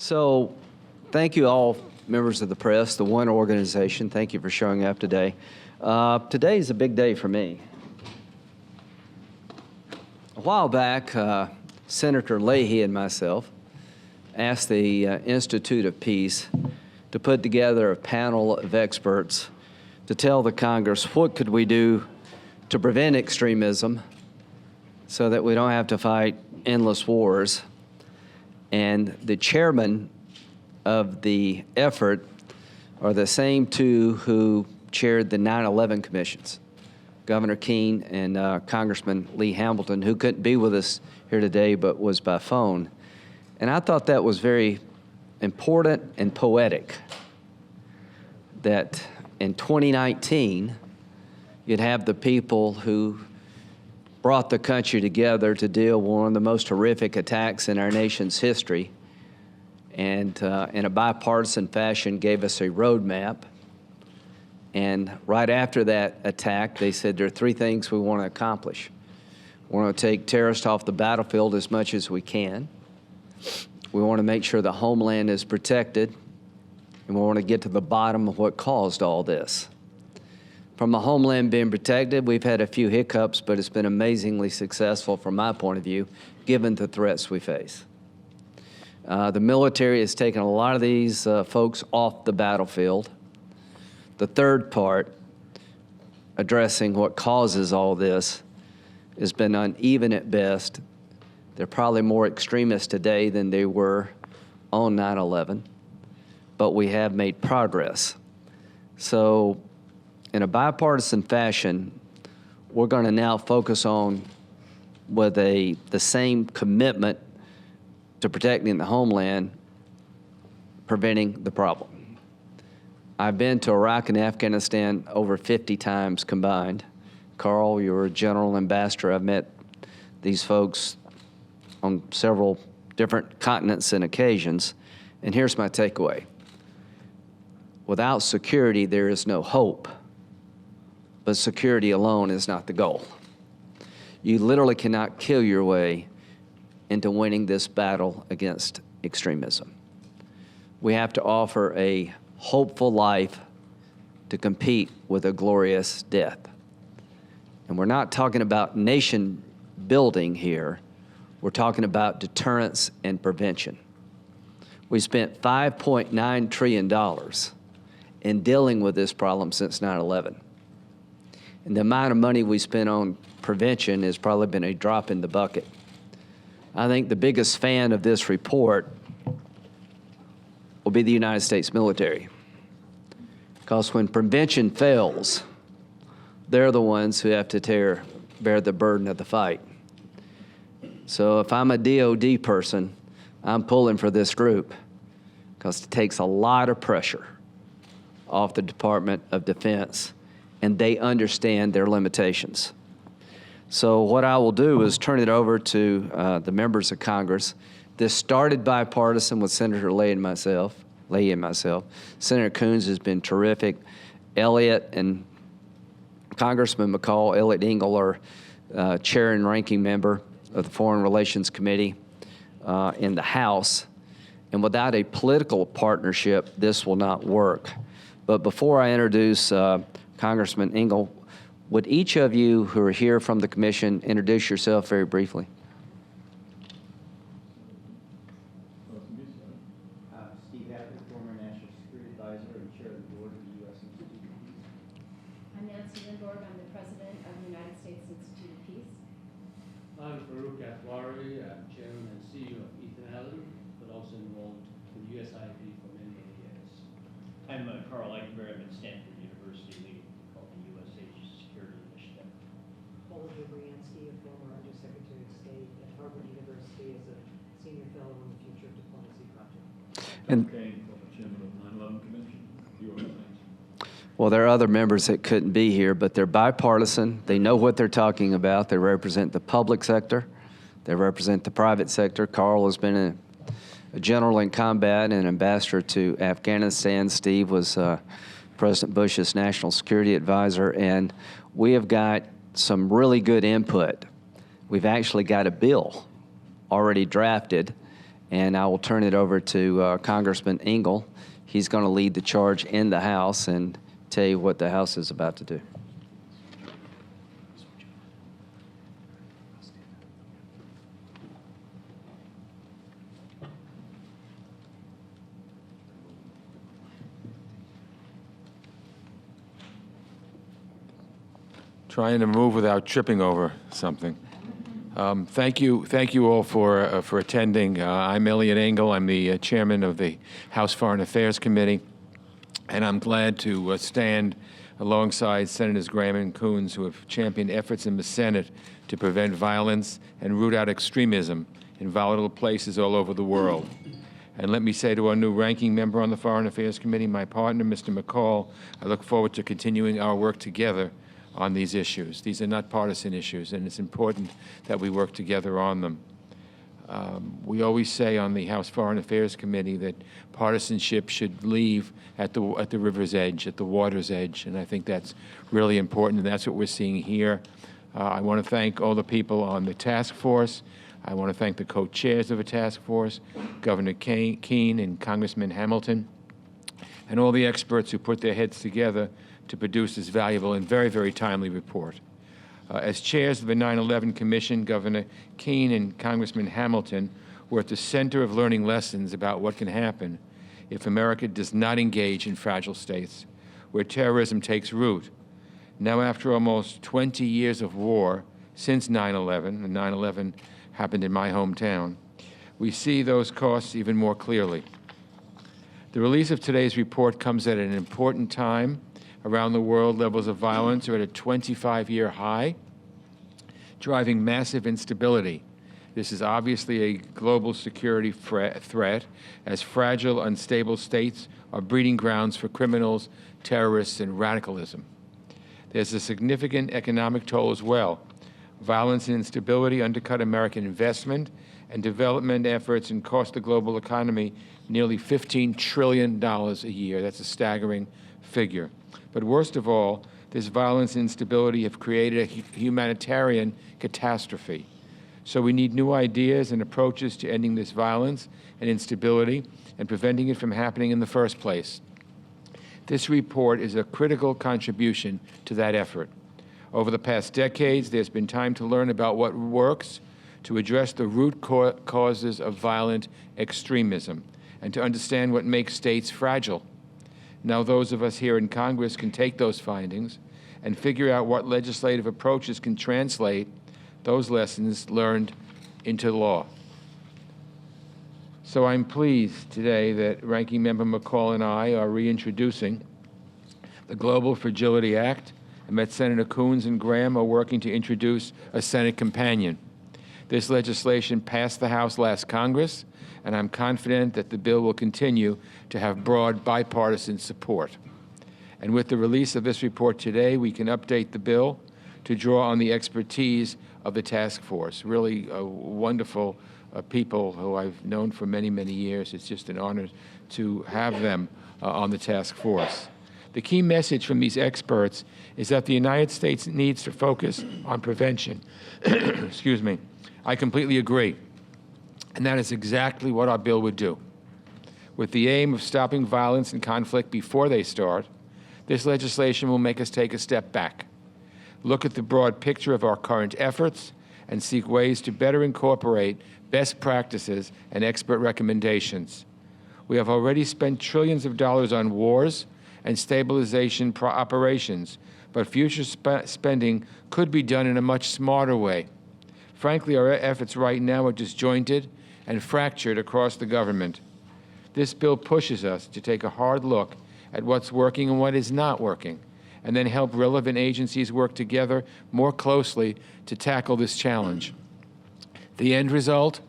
So thank you all, members of the press, the One organization. Thank you for showing up today. Today is a big day for me. A while back, Senator Leahy and myself asked the Institute of Peace to put together a panel of experts to tell the Congress what could we do to prevent extremism so that we don't have to fight endless wars. And the chairman of the effort are the same two who chaired the 9/11 commissions, Governor Keene and Congressman Lee Hamilton, who couldn't be with us here today but was by phone. And I thought that was very important and poetic that in 2019 you'd have the people who brought the country together to deal with one of the most horrific attacks in our nation's history, and in a bipartisan fashion gave us a roadmap. And right after that attack, they said there are three things we want to accomplish. We want to take terrorists off the battlefield as much as we can. We want to make sure the homeland is protected, and we want to get to the bottom of what caused all this. From the homeland being protected, we've had a few hiccups, but it's been amazingly successful from my point of view, given the threats we face. The military has taken a lot of these folks off the battlefield. The third part, addressing what causes all this, has been uneven at best. They're probably more extremist today than they were on 9/11, but we have made progress. So in a bipartisan fashion, we're going to now focus on with the same commitment to protecting the homeland, preventing the problem. I've been to Iraq and Afghanistan over 50 times combined. Carl, you're a general ambassador. I've met these folks on several different continents and occasions, and here's my takeaway. Without security, there is no hope. But security alone is not the goal. You literally cannot kill your way into winning this battle against extremism. We have to offer a hopeful life to compete with a glorious death. And we're not talking about nation building here. We're talking about deterrence and prevention. We spent $5.9 trillion in dealing with this problem since 9/11. And the amount of money we spent on prevention has probably been a drop in the bucket. I think the biggest fan of this report will be the United States military. Because when prevention fails, they're the ones who have to bear the burden of the fight. So if I'm a DOD person, I'm pulling for this group because it takes a lot of pressure off the Department of Defense, and they understand their limitations. So what I will do is turn it over to the members of Congress. This started bipartisan with Senator Leahy and myself. Senator Coons has been terrific. Elliott and Congressman McCaul, Elliott Engel, are chair and ranking member of the Foreign Relations Committee in the House. And without a political partnership, this will not work. But before I introduce Congressman Engel, would each of you who are here from the commission introduce yourself very briefly? Steve Hackett, former National Security Advisor and Chair of the Board of the U.S. Institute of Peace. I'm Nancy Lindborg. I'm the President of the United States Institute of Peace. I'm Farouk Atwari. I'm Chairman and CEO of Ethan Allen, but also involved with USIP for many, many years. I'm Carl Eichenberg. I'm at Stanford University leading called the U.S. Asia Security Initiative. Olga Briansky, a former Undersecretary of State at Harvard University as a senior fellow in the Future of Diplomacy Project. And Kane, former chairman of the 9/11 Commission. well, there are other members that couldn't be here, but they're bipartisan. They know what they're talking about. They represent the public sector. They represent the private sector. Carl has been a general in combat and ambassador to Afghanistan. Steve was President Bush's national security advisor, and we have got some really good input. We've actually got a bill already drafted, And I will turn it over to Congressman Engel. He's going to lead the charge in the House and tell you what the House is about to do. Trying to move without tripping over something. Thank you all for attending. I'm Elliot Engel. I'm the chairman of the House Foreign Affairs Committee, and I'm glad to stand alongside Senators Graham and Coons, who have championed efforts in the Senate to prevent violence and root out extremism in volatile places all over the world. And let me say to our new ranking member on the Foreign Affairs Committee, my partner, Mr. McCaul, I look forward to continuing our work together on these issues. These are not partisan issues, and it's important that we work together on them. We always say on the House Foreign Affairs Committee that partisanship should leave at the river's edge, at the water's edge, and I think that's really important, and that's what we're seeing here. I want to thank all the people on the task force. I want to thank the co-chairs of the task force, Governor Keene and Congressman Hamilton, and all the experts who put their heads together to produce this valuable and very, very timely report. As chairs of the 9/11 Commission, Governor Keene and Congressman Hamilton were at the center of learning lessons about what can happen if America does not engage in fragile states, where terrorism takes root. Now, after almost 20 years of war since 9/11, and 9/11 happened in my hometown, we see those costs even more clearly. The release of today's report comes at an important time. Around the world, levels of violence are at a 25-year high, driving massive instability. This is obviously a global security threat, as fragile, unstable states are breeding grounds for criminals, terrorists, and radicalism. There's a significant economic toll as well. Violence and instability undercut American investment and development efforts and cost the global economy nearly $15 trillion a year. That's a staggering figure. But worst of all, this violence and instability have created a humanitarian catastrophe. So we need new ideas and approaches to ending this violence and instability and preventing it from happening in the first place. This report is a critical contribution to that effort. Over the past decades, there's been time to learn about what works to address the root causes of violent extremism and to understand what makes states fragile. Now those of us here in Congress can take those findings and figure out what legislative approaches can translate those lessons learned into law. So I'm pleased today that Ranking Member McCaul and I are reintroducing the Global Fragility Act, and that Senator Coons and Graham are working to introduce a Senate companion. This legislation passed the House last Congress, and I'm confident that the bill will continue to have broad bipartisan support. And with the release of this report today, we can update the bill to draw on the expertise of the task force. Really wonderful people who I've known for many, many years. It's just an honor to have them on the task force. The key message from these experts is that the United States needs to focus on prevention. Excuse me. I completely agree. And that is exactly what our bill would do. With the aim of stopping violence and conflict before they start, this legislation will make us take a step back, look at the broad picture of our current efforts, and seek ways to better incorporate best practices and expert recommendations. We have already spent trillions of dollars on wars and stabilization operations, but future spending could be done in a much smarter way. Frankly, our efforts right now are disjointed and fractured across the government. This bill pushes us to take a hard look at what's working and what is not working, and then help relevant agencies work together more closely to tackle this challenge. The end result?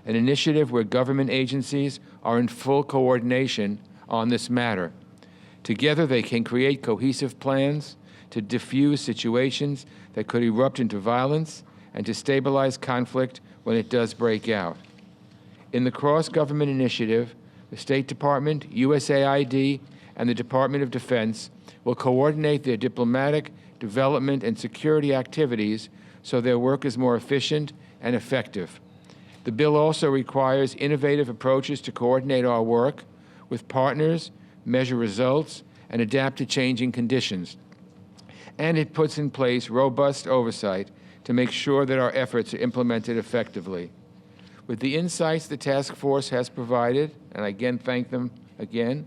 An initiative where government agencies are in full coordination on this matter. Together, they can create cohesive plans to diffuse situations that could erupt into violence and to stabilize conflict when it does break out. In the cross-government initiative, the State Department, USAID, and the Department of Defense will coordinate their diplomatic, development, and security activities so their work is more efficient and effective. The bill also requires innovative approaches to coordinate our work with partners, measure results, and adapt to changing conditions. And it puts in place robust oversight to make sure that our efforts are implemented effectively. With the insights the task force has provided, and I again thank them again,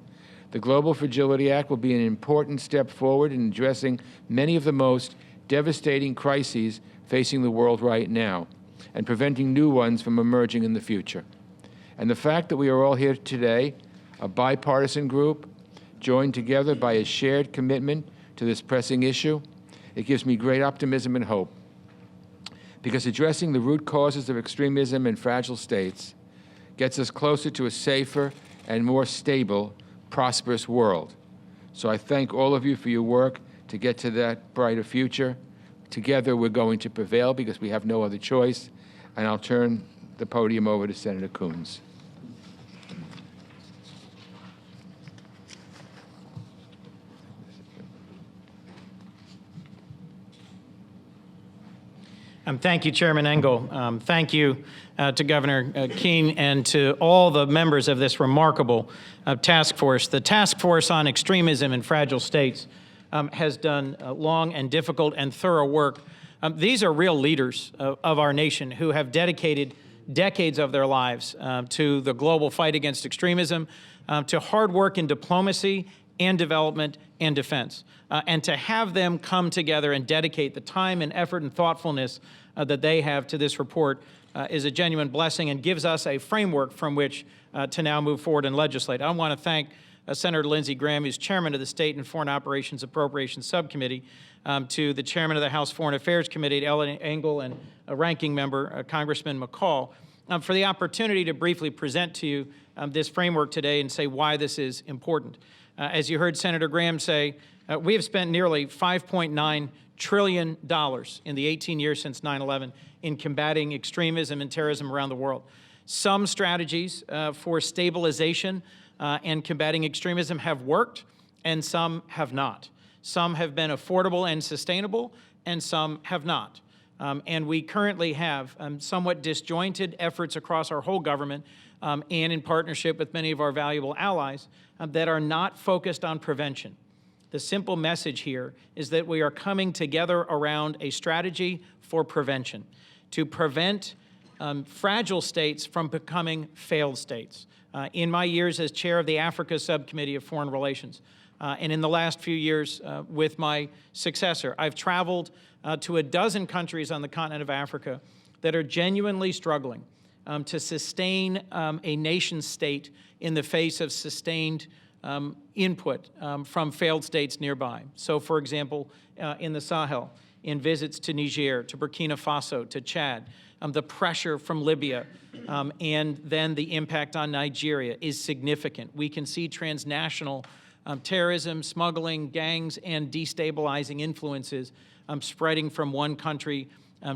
the Global Fragility Act will be an important step forward in addressing many of the most devastating crises facing the world right now and preventing new ones from emerging in the future. And the fact that we are all here today, a bipartisan group, joined together by a shared commitment to this pressing issue, it gives me great optimism and hope. Because addressing the root causes of extremism in fragile states gets us closer to a safer and more stable, prosperous world. So I thank all of you for your work to get to that brighter future. Together we're going to prevail because we have no other choice. And I'll turn the podium over to Senator Coons. Thank you, Chairman Engel. Thank you to Governor Keene and to all the members of this remarkable task force. The Task Force on Extremism in Fragile States has done long and difficult and thorough work. These are real leaders of our nation who have dedicated decades of their lives to the global fight against extremism, to hard work in diplomacy and development and defense. And to have them come together and dedicate the time and effort and thoughtfulness that they have to this report is a genuine blessing and gives us a framework from which to now move forward and legislate. I want to thank Senator Lindsey Graham, who's chairman of the State and Foreign Operations Appropriations Subcommittee, to the chairman of the House Foreign Affairs Committee, Engel, and a ranking member, Congressman McCaul, for the opportunity to briefly present to you this framework today and say why this is important. As you heard Senator Graham say, we have spent nearly $5.9 trillion in the 18 years since 9/11 in combating extremism and terrorism around the world. Some strategies for stabilization and combating extremism have worked, and some have not. Some have been affordable and sustainable, and some have not. And we currently have somewhat disjointed efforts across our whole government and in partnership with many of our valuable allies that are not focused on prevention. The simple message here is that we are coming together around a strategy for prevention, to prevent fragile states from becoming failed states. In my years as chair of the Africa Subcommittee of Foreign Relations, and in the last few years with my successor, I've traveled to a dozen countries on the continent of Africa that are genuinely struggling to sustain a nation state in the face of sustained input from failed states nearby. So, for example, in the Sahel, in visits to Niger, to Burkina Faso, to Chad, the pressure from Libya, and then the impact on Nigeria is significant. We can see transnational terrorism, smuggling, gangs, and destabilizing influences spreading from one country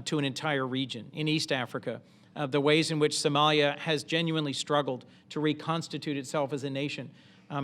to an entire region. In East Africa, the ways in which Somalia has genuinely struggled to reconstitute itself as a nation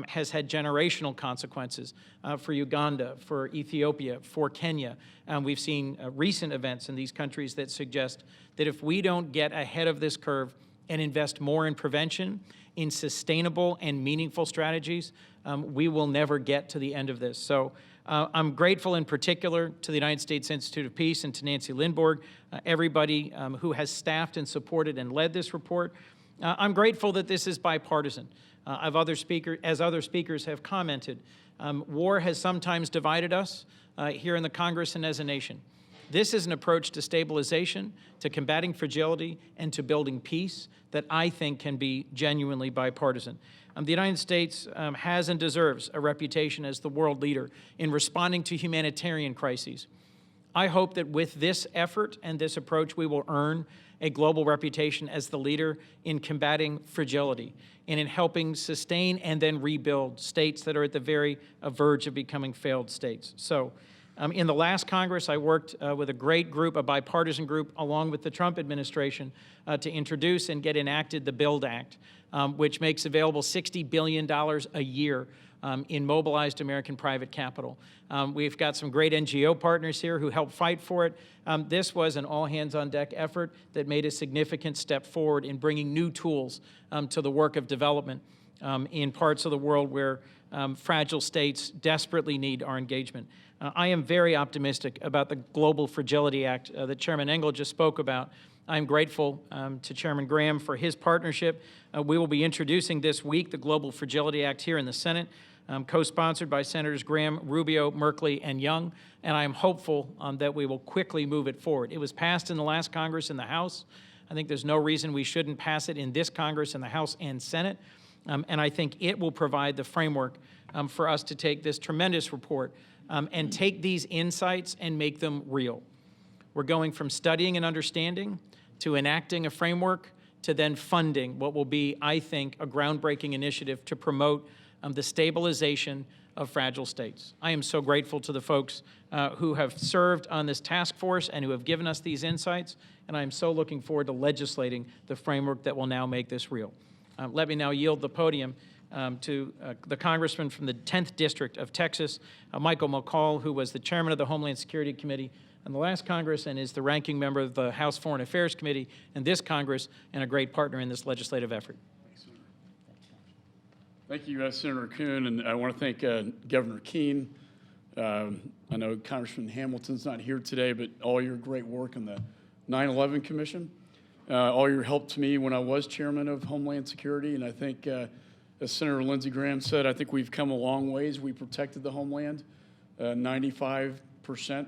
has had generational consequences for Uganda, for Ethiopia, for Kenya. We've seen recent events in these countries that suggest that if we don't get ahead of this curve and invest more in prevention, in sustainable and meaningful strategies, we will never get to the end of this. So I'm grateful in particular to the United States Institute of Peace and to Nancy Lindborg, everybody who has staffed and supported and led this report. I'm grateful that this is bipartisan. As other speakers have commented, war has sometimes divided us here in the Congress and as a nation. This is an approach to stabilization, to combating fragility, and to building peace that I think can be genuinely bipartisan. The United States has and deserves a reputation as the world leader in responding to humanitarian crises. I hope that with this effort and this approach, we will earn a global reputation as the leader in combating fragility and in helping sustain and then rebuild states that are at the very verge of becoming failed states. So In the last Congress, I worked with a great group, a bipartisan group, along with the Trump administration, to introduce and get enacted the BUILD Act, which makes available $60 billion a year in mobilized American private capital. We've got some great NGO partners here who helped fight for it. This was an all-hands-on-deck effort that made a significant step forward in bringing new tools to the work of development in parts of the world where fragile states desperately need our engagement. I am very optimistic about the Global Fragility Act that Chairman Engel just spoke about. I'm grateful to Chairman Graham for his partnership. We will be introducing this week the Global Fragility Act here in the Senate, co-sponsored by Senators Graham, Rubio, Merkley, and Young, and I am hopeful that we will quickly move it forward. It was passed in the last Congress in the House. I think there's no reason we shouldn't pass it in this Congress in the House and Senate, and I think it will provide the framework for us to take this tremendous report and take these insights and make them real. We're going from studying and understanding to enacting a framework to then funding what will be, I think, a groundbreaking initiative to promote the stabilization of fragile states. I am so grateful to the folks who have served on this task force and who have given us these insights, and I am so looking forward to legislating the framework that will now make this real. Let me now yield the podium to the congressman from the 10th District of Texas, Michael McCaul, who was the chairman of the Homeland Security Committee in the last Congress and is the ranking member of the House Foreign Affairs Committee in this Congress and a great partner in this legislative effort. Thank you, Senator Coon, and I want to thank Governor Keene. I know Congressman Hamilton's not here today, but all your great work on the 9/11 Commission, all your help to me when I was chairman of Homeland Security, and I think, as Senator Lindsey Graham said, I think we've come a long ways. We protected the homeland, 95%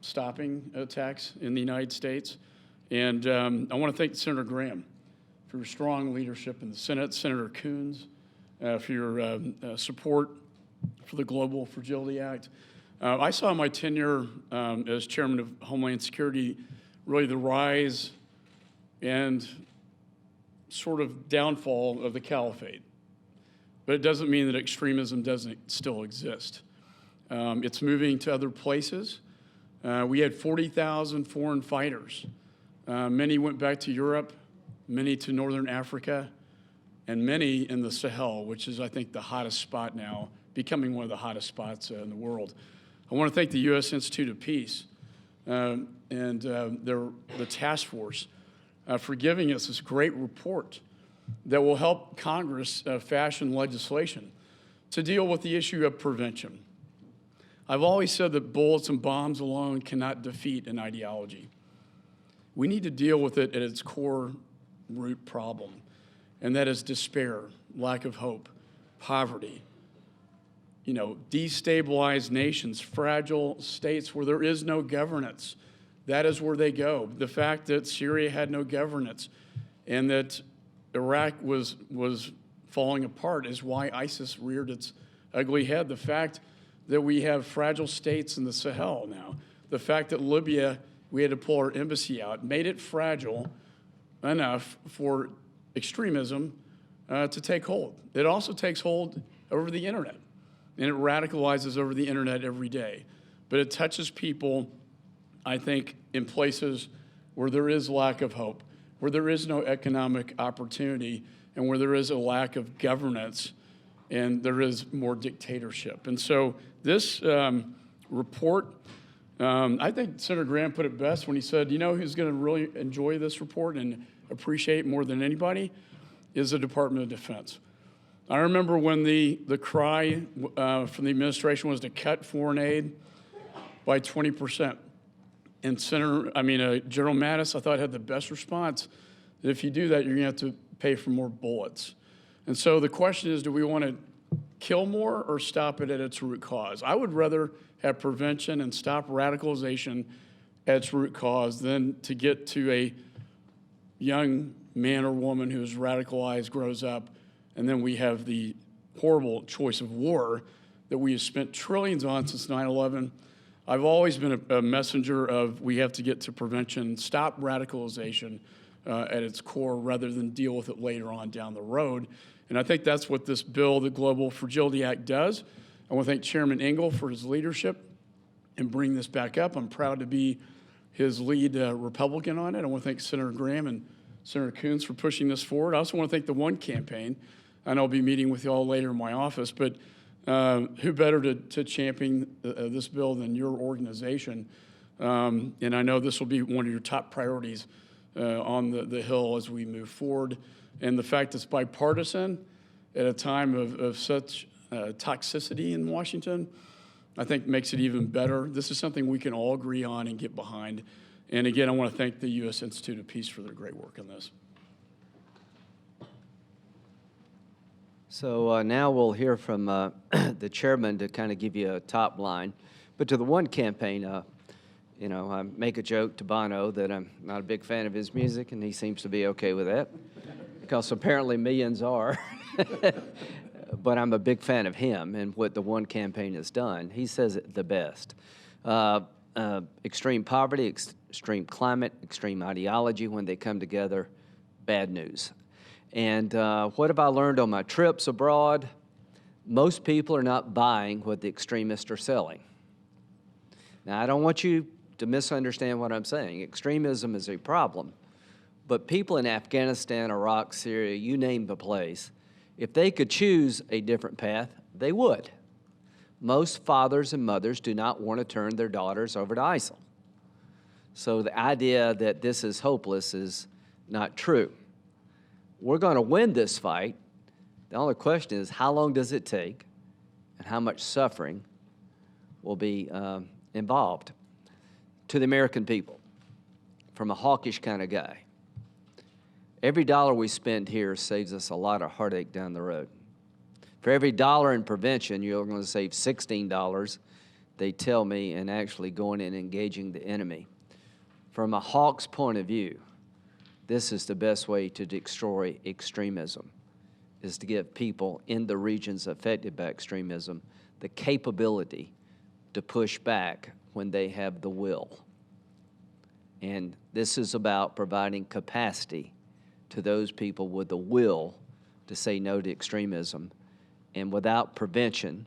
stopping attacks in the United States. And I want to thank Senator Graham for your strong leadership in the Senate, Senator Coons for your support for the Global Fragility Act. I saw in my tenure as chairman of Homeland Security really the rise and sort of downfall of the caliphate. But it doesn't mean that extremism doesn't still exist. It's moving to other places. We had 40,000 foreign fighters. Many went back to Europe, many to Northern Africa, and many in the Sahel, which is, I think, the hottest spot now, becoming one of the hottest spots in the world. I want to thank the U.S. Institute of Peace and the task force for giving us this great report that will help Congress fashion legislation to deal with the issue of prevention. I've always said that bullets and bombs alone cannot defeat an ideology. We need to deal with it at its core root problem, and that is despair, lack of hope, poverty, destabilized nations, fragile states where there is no governance. That is where they go. The fact that Syria had no governance and that Iraq was falling apart is why ISIS reared its ugly head. The fact that we have fragile states in the Sahel now, the fact that Libya, we had to pull our embassy out, made it fragile enough for extremism to take hold. It also takes hold over the internet, and it radicalizes over the internet every day. But it touches people, I think, in places where there is lack of hope, where there is no economic opportunity, and where there is a lack of governance, and there is more dictatorship. And so this report, I think Senator Graham put it best when he said, who's going to really enjoy this report and appreciate it more than anybody is the Department of Defense. I remember when the cry from the administration was to cut foreign aid by 20%. And General Mattis, I thought, had the best response, that if you do that, you're going to have to pay for more bullets. And so the question is, do we want to kill more or stop it at its root cause? I would rather have prevention and stop radicalization at its root cause than to get to a young man or woman who is radicalized, grows up, and then we have the horrible choice of war that we have spent trillions on since 9/11. I've always been a messenger of we have to get to prevention, stop radicalization at its core rather than deal with it later on down the road. And I think that's what this bill, the Global Fragility Act, does. I want to thank Chairman Engel for his leadership and bring this back up. I'm proud to be his lead Republican on it. I want to thank Senator Graham and Senator Coons for pushing this forward. I also want to thank the One campaign. I know I'll be meeting with you all later in my office, but who better to champion this bill than your organization? And I know this will be one of your top priorities on the Hill as we move forward. And the fact it's bipartisan at a time of such toxicity in Washington, I think makes it even better. This is something we can all agree on and get behind. And again, I want to thank the U.S. Institute of Peace for their great work on this. So now we'll hear from the chairman to kind of give you a top line. But to the One campaign, you know, I make a joke to Bono that I'm not a big fan of his music, and he seems to be okay with that, because apparently millions are. But I'm a big fan of him and what the One campaign has done. He says it the best. Extreme poverty, extreme climate, extreme ideology, when they come together, bad news. And what have I learned on my trips abroad? Most people are not buying what the extremists are selling. Now, I don't want you to misunderstand what I'm saying. Extremism is a problem. But people in Afghanistan, Iraq, Syria, you name the place, if they could choose a different path, they would. Most fathers and mothers do not want to turn their daughters over to ISIL. So the idea that this is hopeless is not true. We're going to win this fight. The only question is, how long does it take and how much suffering will be involved? To the American people, from a hawkish kind of guy, every dollar we spend here saves us a lot of heartache down the road. For every dollar in prevention, you're going to save $16, they tell me, in actually going and engaging the enemy. From a hawk's point of view, this is the best way to destroy extremism, is to give people in the regions affected by extremism the capability to push back when they have the will. And this is about providing capacity to those people with the will to say no to extremism. And without prevention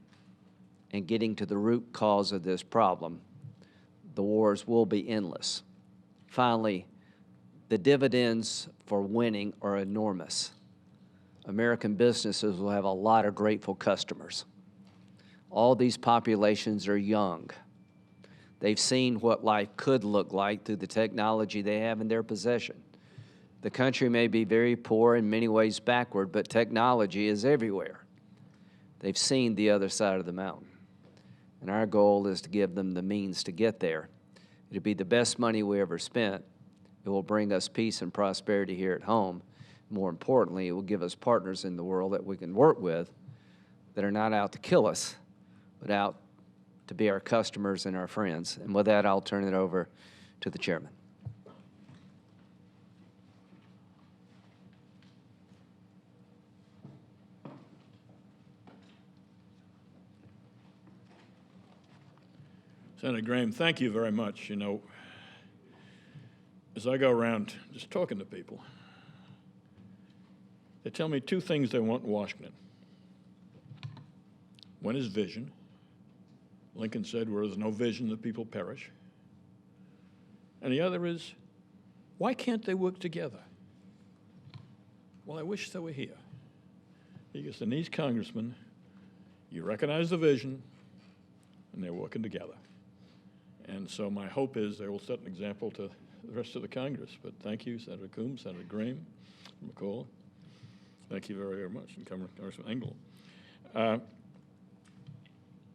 and getting to the root cause of this problem, the wars will be endless. Finally, the dividends for winning are enormous. American businesses will have a lot of grateful customers. All these populations are young. They've seen what life could look like through the technology they have in their possession. The country may be very poor, in many ways backward, but technology is everywhere. They've seen the other side of the mountain. And our goal is to give them the means to get there. It'll be the best money we ever spent. It will bring us peace and prosperity here at home. More importantly, it will give us partners in the world that we can work with that are not out to kill us, but out to be our customers and our friends. And with that, I'll turn it over to the chairman. Senator Graham, thank you very much. You know, as I go around just talking to people, they tell me two things they want in Washington. One is vision. Lincoln said, where there's no vision, the people perish. And the other is, why can't they work together? Well, I wish they were here. Because in these congressmen, you recognize the vision, and they're working together. And so my hope is they will set an example to the rest of the Congress. But thank you, Senator Coons, Senator Graham, McCaul. Thank you very, very much, and Congressman Engel.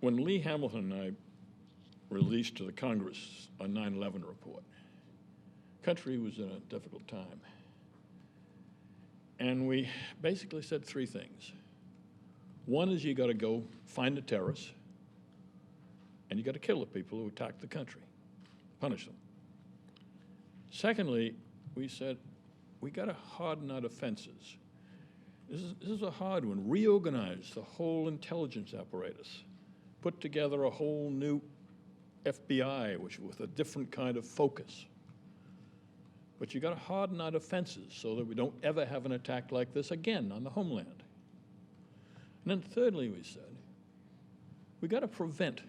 When Lee Hamilton and I released to the Congress a 9/11 report, the country was in a difficult time. And we basically said three things. One is you got to go find the terrorists, and you got to kill the people who attacked the country, punish them. Secondly, we said we got to harden our defenses. This is a hard one. Reorganize the whole intelligence apparatus. Put together a whole new FBI, which with a different kind of focus. But you got to harden our defenses so that we don't ever have an attack like this again on the homeland. And then thirdly, we said, we got to prevent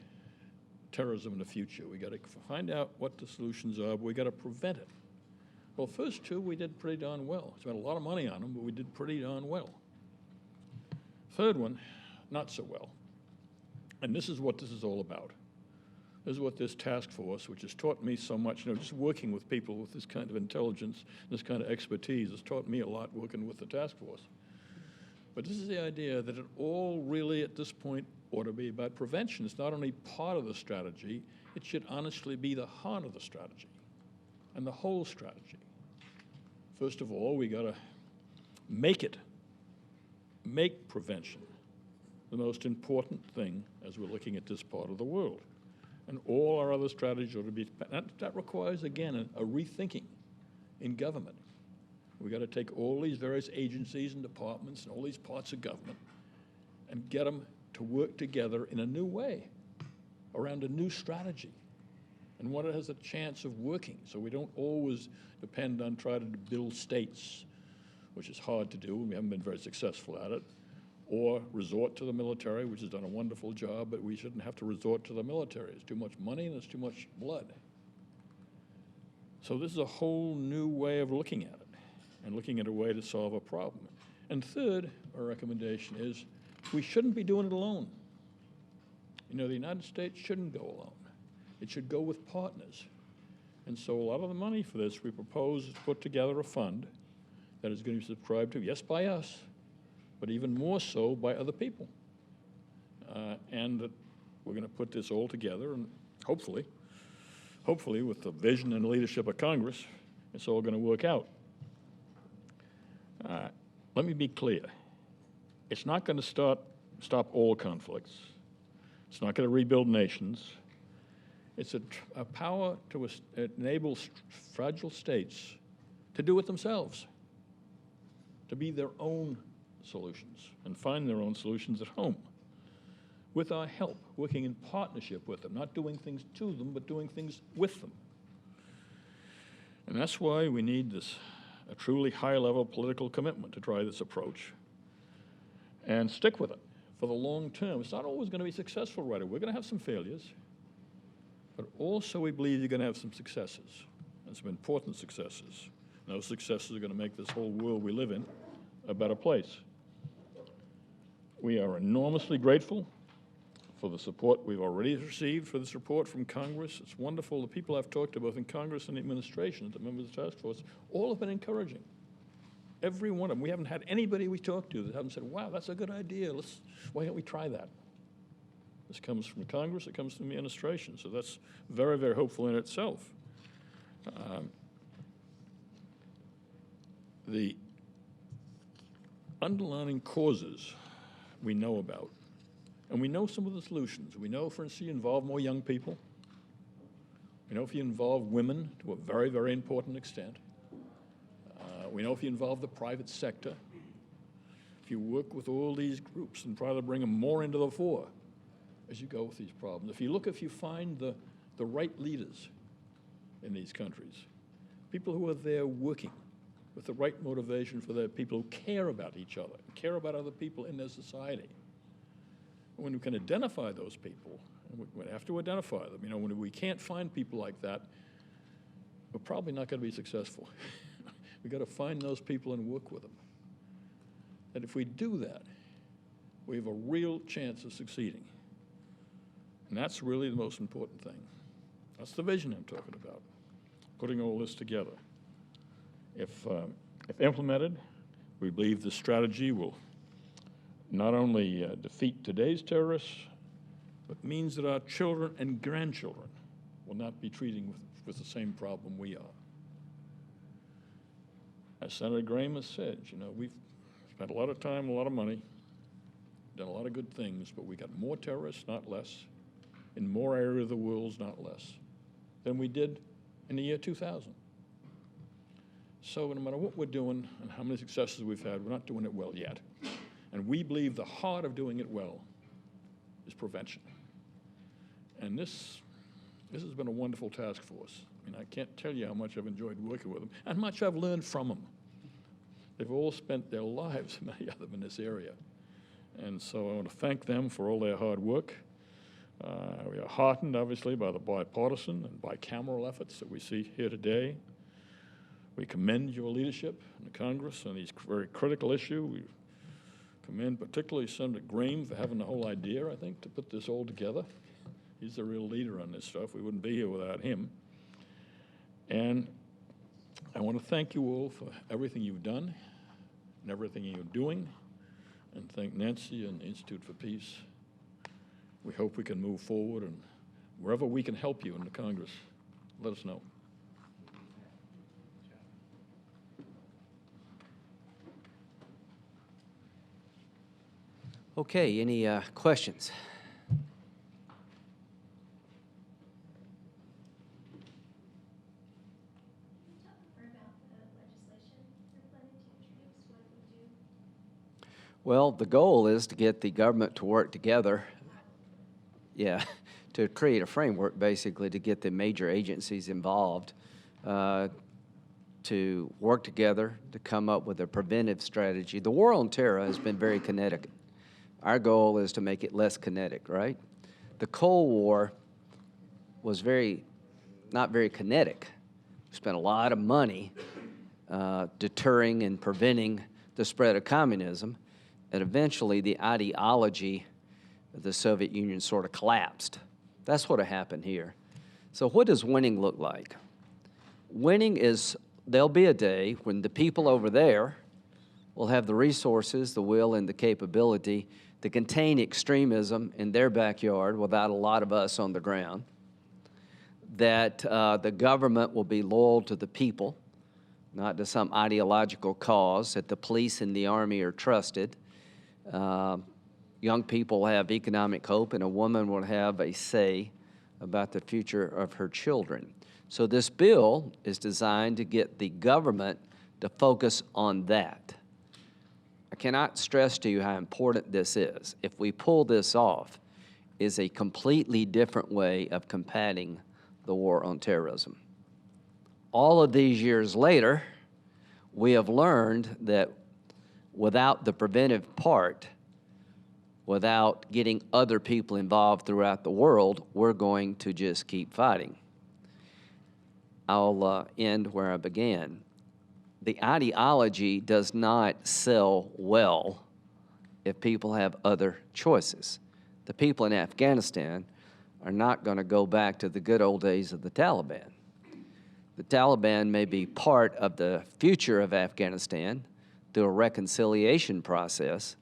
terrorism in the future. We got to find out what the solutions are, but we got to prevent it. Well, first two, we did pretty darn well. Spent a lot of money on them, but we did pretty darn well. Third one, not so well. And this is what this is all about. This is what this task force, which has taught me so much, just working with people with this kind of intelligence, this kind of expertise, has taught me a lot working with the task force. But this is the idea that it all really, at this point, ought to be about prevention. It's not only part of the strategy, it should honestly be the heart of the strategy and the whole strategy. First of all, we got to make prevention the most important thing as we're looking at this part of the world. And all our other strategies ought to be, that requires, again, a rethinking in government. We got to take all these various agencies and departments and all these parts of government and get them to work together in a new way around a new strategy and what it has a chance of working, so we don't always depend on trying to build states, which is hard to do, and we haven't been very successful at it, or resort to the military, which has done a wonderful job, but we shouldn't have to resort to the military. It's too much money and it's too much blood. So this is a whole new way of looking at it and looking at a way to solve a problem. And third, our recommendation is we shouldn't be doing it alone. The United States shouldn't go alone. It should go with partners. And so a lot of the money for this, we propose to put together a fund that is going to be subscribed to, yes, by us, but even more so by other people. And we're going to put this all together, and hopefully with the vision and leadership of Congress, it's all going to work out. Let me be clear. It's not going to stop all conflicts. It's not going to rebuild nations. It's a power to enable fragile states to do it themselves, to be their own solutions and find their own solutions at home with our help, working in partnership with them, not doing things to them, but doing things with them. And that's why we need a truly high-level political commitment to try this approach and stick with it for the long term. It's not always going to be successful right away. We're going to have some failures, but also we believe you're going to have some successes, and some important successes. And those successes are going to make this whole world we live in a better place. We are enormously grateful for the support we've already received for this report from Congress. It's wonderful. The people I've talked to, both in Congress and the administration, the members of the task force, all have been encouraging. Every one of them. We haven't had anybody we talked to that haven't said, wow, that's a good idea. Why don't we try that? This comes from Congress, it comes from the administration. So that's very, very hopeful in itself. The underlying causes we know about, and we know some of the solutions. We know, for instance, you involve more young people. We know if you involve women to a very, very important extent. We know if you involve the private sector, if you work with all these groups and try to bring them more into the fore as you go with these problems. If you find the right leaders in these countries, people who are there working with the right motivation for their people, who care about each other, care about other people in their society. When we can identify those people, and we have to identify them, when we can't find people like that, we're probably not going to be successful. We've got to find those people and work with them. And if we do that, we have a real chance of succeeding. And that's really the most important thing. That's the vision I'm talking about, putting all this together. If implemented, we believe the strategy will not only defeat today's terrorists, but means that our children and grandchildren will not be treating with the same problem we are. As Senator Graham has said, we've spent a lot of time, a lot of money, done a lot of good things, but we got more terrorists, not less, in more areas of the world, not less, than we did in the year 2000. So no matter what we're doing and how many successes we've had, we're not doing it well yet. And we believe the heart of doing it well is prevention. And this has been a wonderful task force. I can't tell you how much I've enjoyed working with them and much I've learned from them. They've all spent their lives, many of them, in this area. And so I want to thank them for all their hard work. We are heartened, obviously, by the bipartisan and bicameral efforts that we see here today. We commend your leadership in the Congress on these very critical issue. We commend particularly Senator Graham for having the whole idea, I think, to put this all together. He's the real leader on this stuff. We wouldn't be here without him. And I want to thank you all for everything you've done and everything you're doing, and thank Nancy and the Institute for Peace. We hope we can move forward, and wherever we can help you in the Congress, let us know. Okay, any questions? Well, the goal is to get the government to work together. Yeah, to create a framework, basically, to get the major agencies involved, to work together to come up with a preventive strategy. The war on terror has been very kinetic. Our goal is to make it less kinetic, right? The Cold War was not very kinetic. We spent a lot of money deterring and preventing the spread of communism, and eventually the ideology of the Soviet Union sort of collapsed. That's what happened here. So what does winning look like? Winning is, there'll be a day when the people over there will have the resources, the will, and the capability to contain extremism in their backyard without a lot of us on the ground, that the government will be loyal to the people, not to some ideological cause, that the police and the army are trusted. Young people have economic hope, and a woman will have a say about the future of her children. So this bill is designed to get the government to focus on that. I cannot stress to you how important this is. If we pull this off, it's a completely different way of combating the war on terrorism. All of these years later, we have learned that without the preventive part, without getting other people involved throughout the world, we're going to just keep fighting. I'll end where I began. The ideology does not sell well if people have other choices. The people in Afghanistan are not going to go back to the good old days of the Taliban. The Taliban may be part of the future of Afghanistan through a reconciliation process.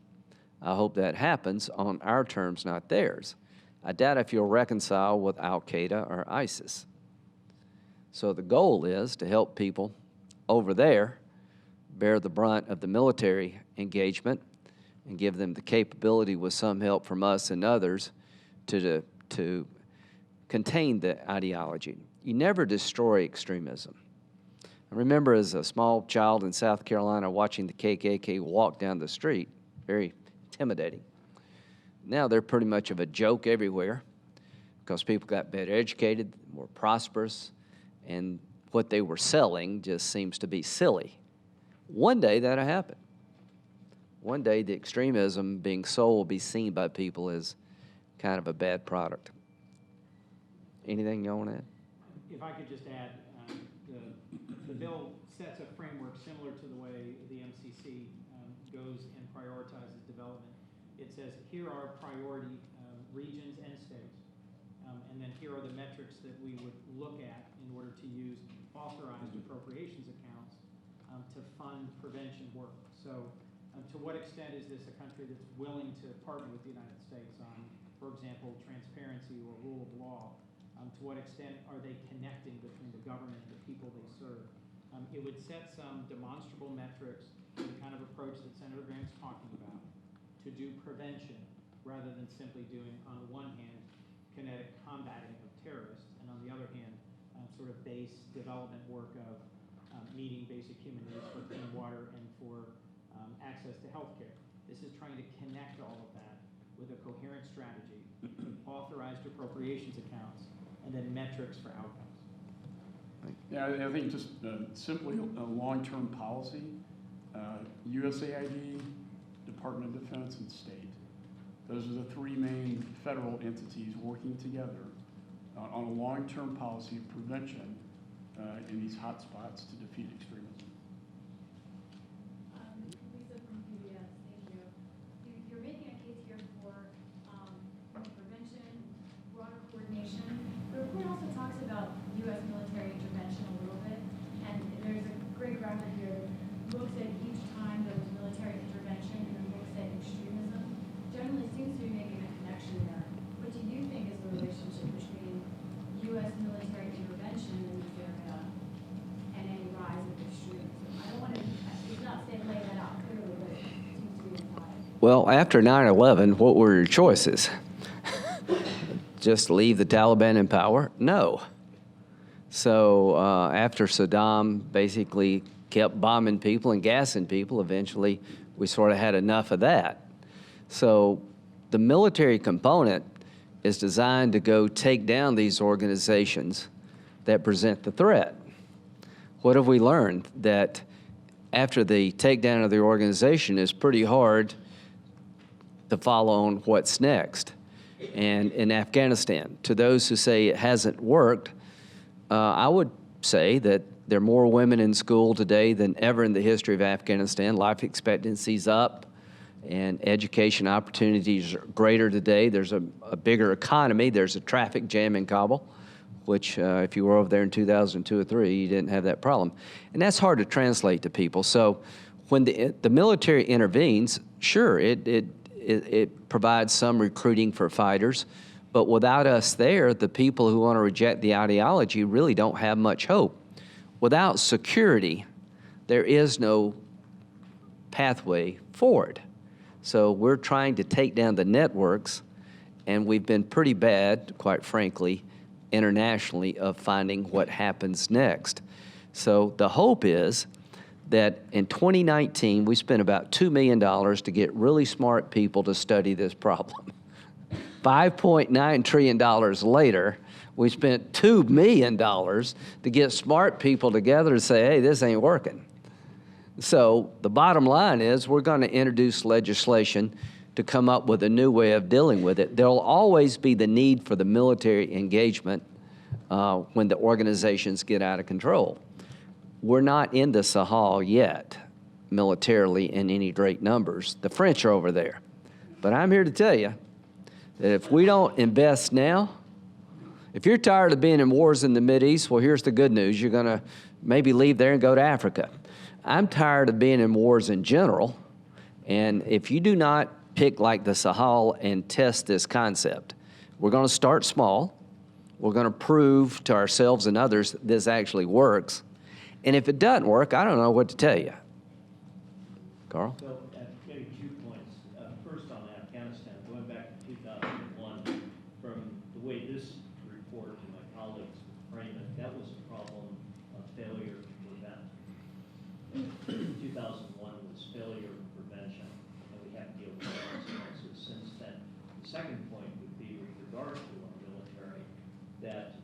I hope that happens on our terms, not theirs. I doubt if you'll reconcile with Al-Qaeda or ISIS. So the goal is to help people over there bear the brunt of the military engagement and give them the capability, with some help from us and others, to contain the ideology. You never destroy extremism. I remember as a small child in South Carolina watching the KKK walk down the street, very intimidating. Now they're pretty much of a joke everywhere because people got better educated, more prosperous, and what they were selling just seems to be silly. One day that'll happen. One day the extremism being sold will be seen by people as kind of a bad product. Anything you want to add? If I could just add, the bill sets a framework similar to the way the MCC goes and prioritizes development. It says, here are priority regions and states, and then here are the metrics that we would look at in order to use authorized appropriations accounts to fund prevention work. So to what extent is this a country that's willing to partner with the United States on, for example, transparency or rule of law? To what extent are they connecting between the government and the people they serve? It would set some demonstrable metrics for the kind of approach that Senator Graham's talking about, to do prevention rather than simply doing, on the one hand, kinetic combating of terrorists, and on the other hand, sort of base development work of meeting basic human needs for clean water and for access to health care. This is trying to connect all of that with a coherent strategy, authorized appropriations accounts, and then metrics for outcomes. Yeah, I think just simply a long-term policy, USAID, Department of Defense, and state. Those are the three main federal entities working together on a long-term policy of prevention in these hot spots to defeat extremism. Lisa from PBS, thank you. You're making a case here for prevention, broader coordination. The report also talks about U.S. military intervention a little bit, and there's a great graphic here that looks at each time there was military intervention and then looks at extremism. Generally seems to be making a connection there. What do you think is the relationship between U.S. military intervention in this area and any rise of extremism? I don't want to, it's not saying lay that out clearly, but it seems to be implied. Well, after 9/11, what were your choices? Just leave the Taliban in power? No. So after Saddam basically kept bombing people and gassing people, eventually we sort of had enough of that. So the military component is designed to go take down these organizations that present the threat. What have we learned? That after the takedown of the organization is pretty hard to follow on what's next. And in Afghanistan, to those who say it hasn't worked, I would say that there are more women in school today than ever in the history of Afghanistan. Life expectancy's up, and education opportunities are greater today. There's a bigger economy. There's a traffic jam in Kabul, which if you were over there in 2002 or 3, you didn't have that problem. And that's hard to translate to people. So when the military intervenes, sure, it provides some recruiting for fighters, but without us there, the people who want to reject the ideology really don't have much hope. Without security, there is no pathway forward. So we're trying to take down the networks, and we've been pretty bad, quite frankly, internationally, of finding what happens next. So the hope is that in 2019, we spent about $2 million to get really smart people to study this problem. $5.9 trillion later, we spent $2 million to get smart people together to say, hey, this ain't working. So the bottom line is we're going to introduce legislation to come up with a new way of dealing with it. There'll always be the need for the military engagement when the organizations get out of control. We're not in the Sahel yet, militarily, in any great numbers. The French are over there. But I'm here to tell you that if we don't invest now, if you're tired of being in wars in the Mideast, well, here's the good news. You're going to maybe leave there and go to Africa. I'm tired of being in wars in general, and if you do not pick like the Sahel and test this concept, we're going to start small. We're going to prove to ourselves and others that this actually works. And if it doesn't work, I don't know what to tell you. Carl? So, maybe 2 points. First on Afghanistan, going back to 2001, from the way this report and my colleagues frame it, that was a problem of failure to prevent. 2001 was failure of prevention, and we have to deal with the consequences since then. The second point would be with regard to our military, that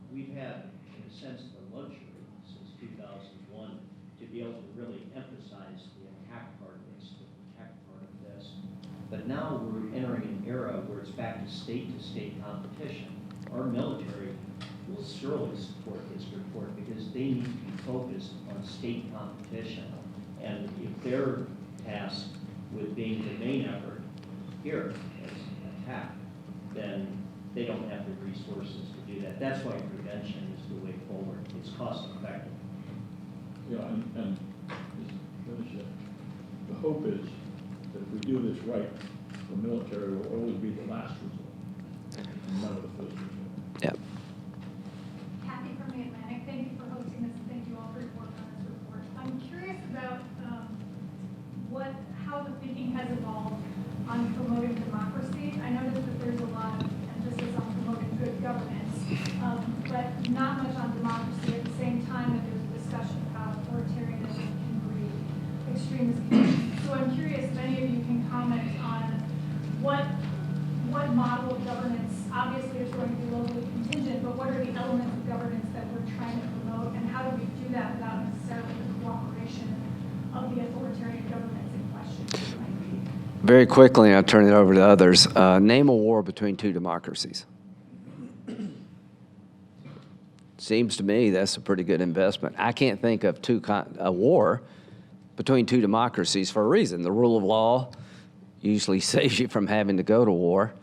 we've had, in a sense, the luxury since 2001 to be able to really emphasize the attack part of this, the protect part of this. But now we're entering an era where it's back to state competition. Our military will surely support this report because they need to be focused on state competition. And if they're tasked with being the main effort here as an attack, then they don't have the resources to do that. That's why prevention is the way forward. It's cost effective. Yeah, and just finish it. The hope is that if we do this right, the military will always be the last resort, and none of the first resort. Yep. Kathy from the Atlantic, thank you for hosting this, and thank you all for your work on this report. I'm curious about how the thinking has evolved on promoting democracy. I noticed that there's a lot of emphasis on promoting good governance, but not much on democracy at the same time that there's a discussion about authoritarianism can breed extremism. So I'm curious if any of you can comment on what model of governance, obviously there's going to be local Very quickly, and I'll turn it over to others. Name a war between two democracies. Seems to me that's a pretty good investment. I can't think of a war between two democracies for a reason. The rule of law usually saves you from having to go to war.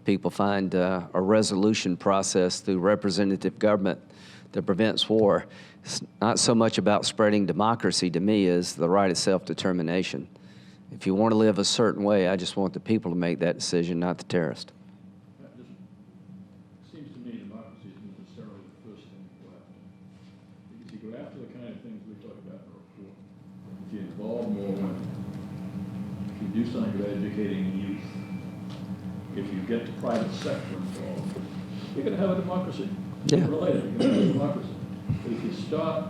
People find a resolution process through representative government that prevents war. It's not so much about spreading democracy to me as the right of self-determination. If you want to live a certain way, I just want the people to make that decision, not the terrorist. Seems to me democracy isn't necessarily the first thing you go after. Because you go after the kind of things we talk about in the report. If you involve more women, if you do something about educating youth, if you get the private sector involved, you're going to have a democracy. Yeah. Related, you're going to have a democracy. But if you start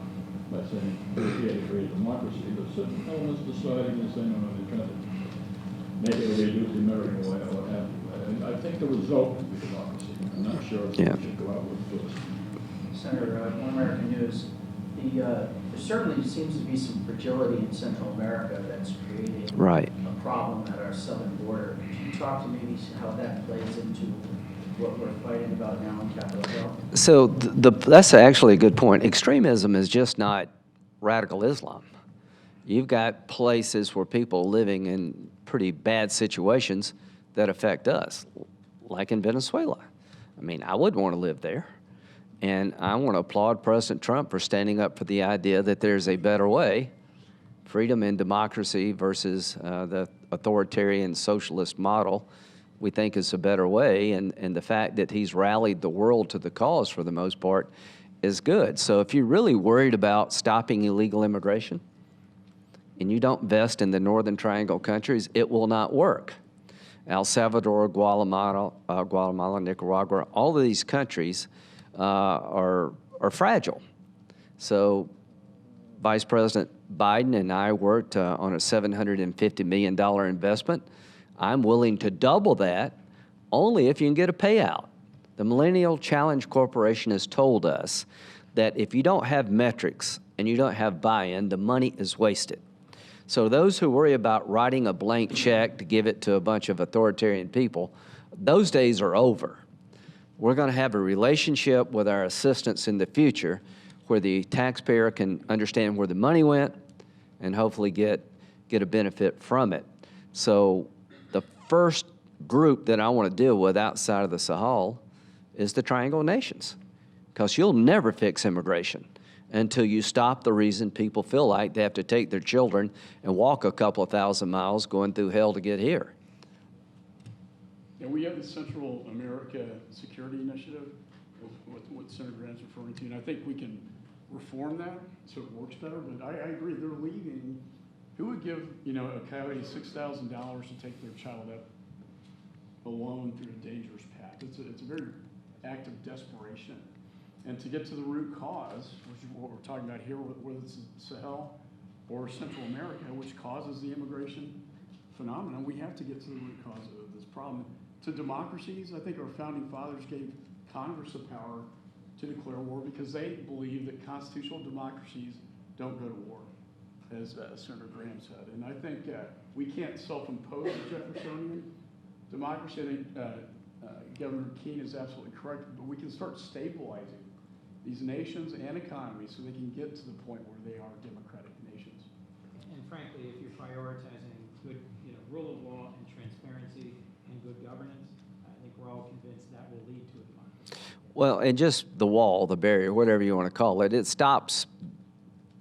by saying, we're here to create democracy, there's certain elements deciding and saying, no, they're trying to make it reduce the American way or what have you. And I think the result will be democracy. I'm not sure if we should go out with first. Senator, One American News, there certainly seems to be some fragility in Central America that's creating a problem at our southern border. Can you talk to maybe how that plays into what we're fighting about now in Capitol Hill? So that's actually a good point. Extremism is just not radical Islam. You've got places where people are living in pretty bad situations that affect us, like in Venezuela. I mean, I wouldn't want to live there. And I want to applaud President Trump for standing up for the idea that there's a better way, freedom and democracy versus the authoritarian socialist model. We think is a better way, and the fact that he's rallied the world to the cause for the most part is good. So if you're really worried about stopping illegal immigration and you don't invest in the Northern Triangle countries, it will not work. El Salvador, Guatemala, Nicaragua, all of these countries are fragile. So Vice President Biden and I worked on a $750 million investment. I'm willing to double that only if you can get a payout. The Millennial Challenge Corporation has told us that if you don't have metrics and you don't have buy-in, the money is wasted. So those who worry about writing a blank check to give it to a bunch of authoritarian people, those days are over. We're going to have a relationship with our assistants in the future where the taxpayer can understand where the money went and hopefully get a benefit from it. So the first group that I want to deal with outside of the Sahel is the Triangle Nations, because you'll never fix immigration until you stop the reason people feel like they have to take their children and walk a couple of thousand miles going through hell to get here. And we have the Central America Security Initiative, what Senator Grant's referring to, and I think we can reform that so it works better, but I agree, they're leaving. Who would give, a coyote $6,000 to take their child up alone through a dangerous path? It's a very act of desperation. And to get to the root cause, which is what we're talking about here, whether it's Sahel or Central America, which causes the immigration phenomenon, we have to get to the root cause of this problem. To democracies, I think our founding fathers gave Congress the power to declare war because they believe that constitutional democracies don't go to war, as Senator Graham said. And I think we can't self-impose a Jeffersonian democracy. I think Governor Keene is absolutely correct, but we can start stabilizing these nations and economies so they can get to the point where they are democratic nations. And frankly, if you're prioritizing good, rule of law and transparency and good governance, I think we're all convinced that will lead to a democracy. Well, and just the wall, the barrier, whatever you want to call it, it stops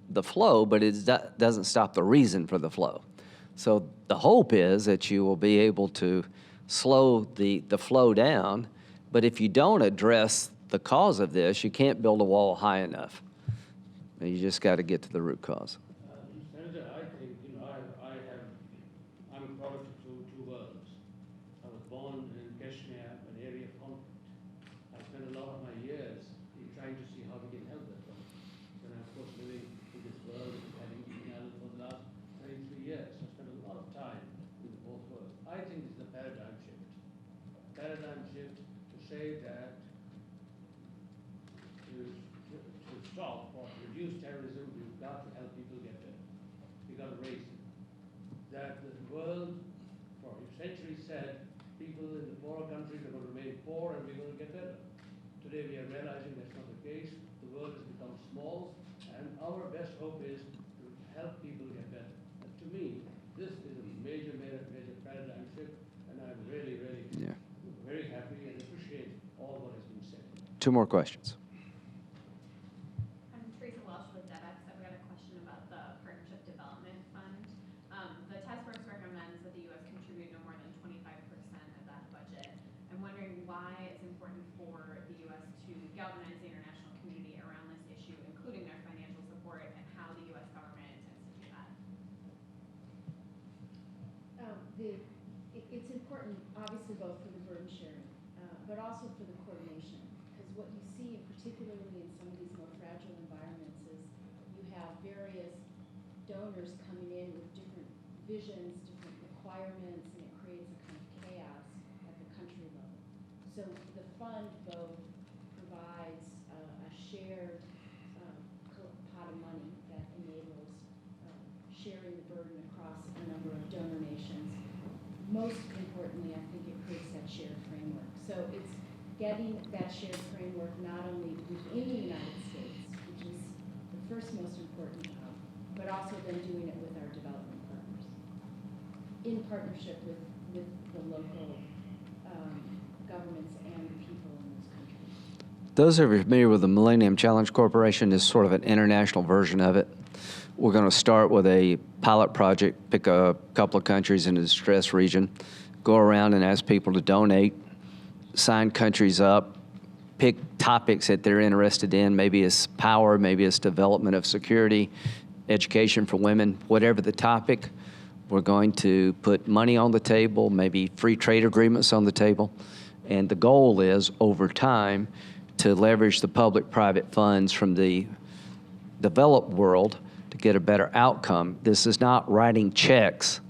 the flow, but it doesn't stop the reason for the flow. So the hope is that you will be able to slow the flow down, but if you don't address the cause of this, you can't build a wall high enough. You just got to get to the root cause. Senator, I think, I'm a product of two worlds. I was born in Kashmir, an area of conflict. I spent a lot of my years in trying to see how we can help that conflict. And of course, living in this world and having been out for the last 33 years, I spent a lot of time in both worlds. I think this is a paradigm shift. A paradigm shift to say that to stop or reduce terrorism, we've got to help people get better. We've got to raise them. That the world, for century said people in the poorer countries are going to remain poor and we're going to get better. Today we are realizing that's not the case. The world has become small, and our best hope is to help people get better. And to me, this is a major paradigm shift, and I'm really, really very happy and appreciate all what has been said. 2 more questions. I'm Teresa Welsh with DevEx. I've got a question about the Partnership Development Fund. The task force recommends that the U.S. contribute no more than 25% of that budget. I'm wondering why it's important for the U.S. to galvanize the international community around this issue, including their financial support, and how the U.S. government intends to do that. It's important, obviously, both for the burden sharing, but also for the coordination. Because what you see, particularly in some of these more fragile environments, is you have various donors coming in with different visions, different requirements, and it creates a kind of chaos at the country level. So the fund both provides a shared pot of money that enables sharing the burden across a number of donor nations. Most importantly, I think it creates that shared framework. So it's getting that shared framework not only within the United States, which is the first most important job, but also then doing it with our development partners in partnership with the local governments and the people in those countries. Those of you familiar with the Millennium Challenge Corporation is sort of an international version of it. We're going to start with a pilot project, pick a couple of countries in the distressed region, go around and ask people to donate, sign countries up, pick topics that they're interested in. Maybe it's power, maybe it's development of security, education for women, whatever the topic. We're going to put money on the table, maybe free trade agreements on the table. And the goal is, over time, to leverage the public-private funds from the developed world to get a better outcome. This is not writing checks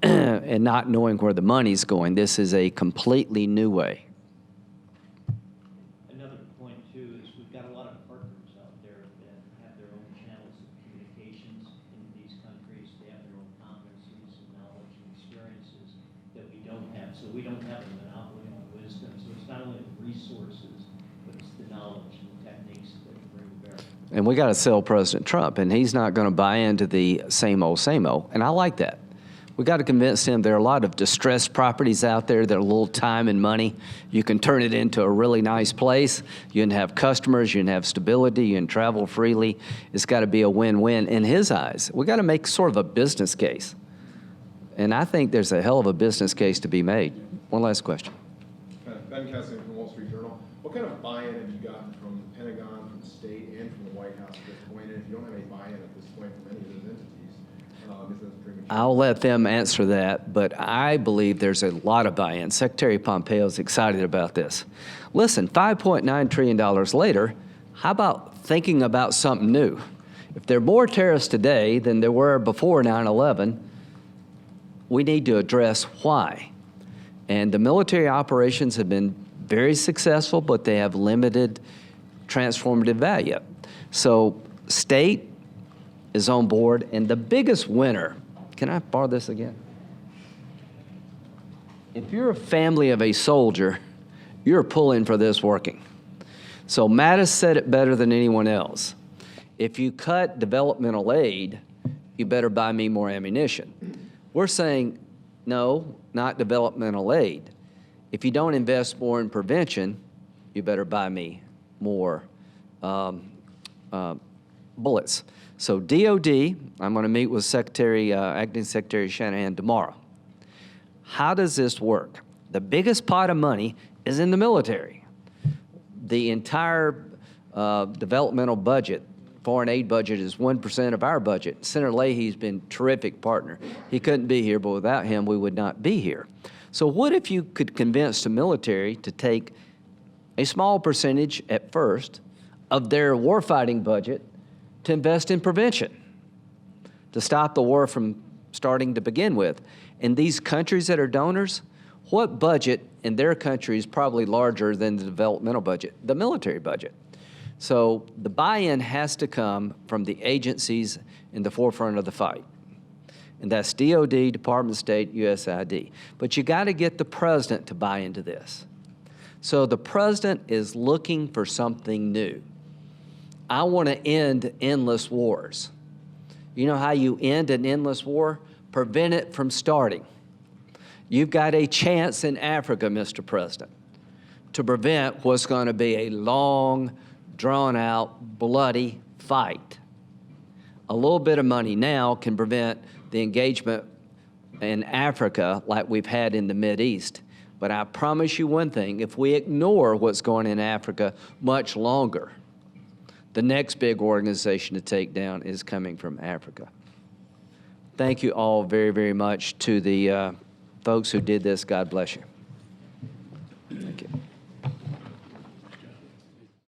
and not knowing where the money's going. This is a completely new way. Another point, too, is we've got a lot of partners out there that have their own channels of communications in these countries. They have their own competencies and knowledge and experiences that we don't have. So we don't have a monopoly on wisdom. So it's not only the resources, but it's the knowledge and the techniques that we bring to bear. And we got to sell President Trump, and he's not going to buy into the same old, and I like that. We got to convince him there are a lot of distressed properties out there that are a little time and money. You can turn it into a really nice place. You can have customers, you can have stability, you can travel freely. It's got to be a win-win in his eyes. We got to make sort of a business case. And I think there's a hell of a business case to be made. One last question. Ben Kessing from Wall Street Journal. What kind of buy-in have you gotten from the Pentagon, from the state, and from the White House at this point? And if you don't have any buy-in at this point from any of those entities, is that premature? I'll let them answer that, but I believe there's a lot of buy-in. Secretary Pompeo is excited about this. Listen, $5.9 trillion later, how about thinking about something new? If there are more terrorists today than there were before 9/11, we need to address why. And the military operations have been very successful, but they have limited transformative value. So state is on board, and the biggest winner, can I borrow this again? If you're a family of a soldier, you're pulling for this working. So Mattis said it better than anyone else. If you cut developmental aid, you better buy me more ammunition. We're saying, no, not developmental aid. If you don't invest more in prevention, you better buy me more bullets. So DOD, I'm going to meet with Acting Secretary Shanahan tomorrow. How does this work? The biggest pot of money is in the military. The entire developmental budget, foreign aid budget, is 1% of our budget. Senator Leahy's been a terrific partner. He couldn't be here, but without him, we would not be here. So what if you could convince the military to take a small percentage at first of their warfighting budget to invest in prevention, to stop the war from starting to begin with? In these countries that are donors, what budget in their country is probably larger than the developmental budget? The military budget. So the buy-in has to come from the agencies in the forefront of the fight. And that's DOD, Department of State, USAID. But you got to get the president to buy into this. So the president is looking for something new. I want to end endless wars. You know how you end an endless war? Prevent it from starting. You've got a chance in Africa, Mr. President, to prevent what's going to be a long, drawn-out, bloody fight. A little bit of money now can prevent the engagement in Africa like we've had in the Mideast. But I promise you one thing, if we ignore what's going on in Africa much longer, the next big organization to take down is coming from Africa. Thank you all very, very much. To the folks who did this, God bless you.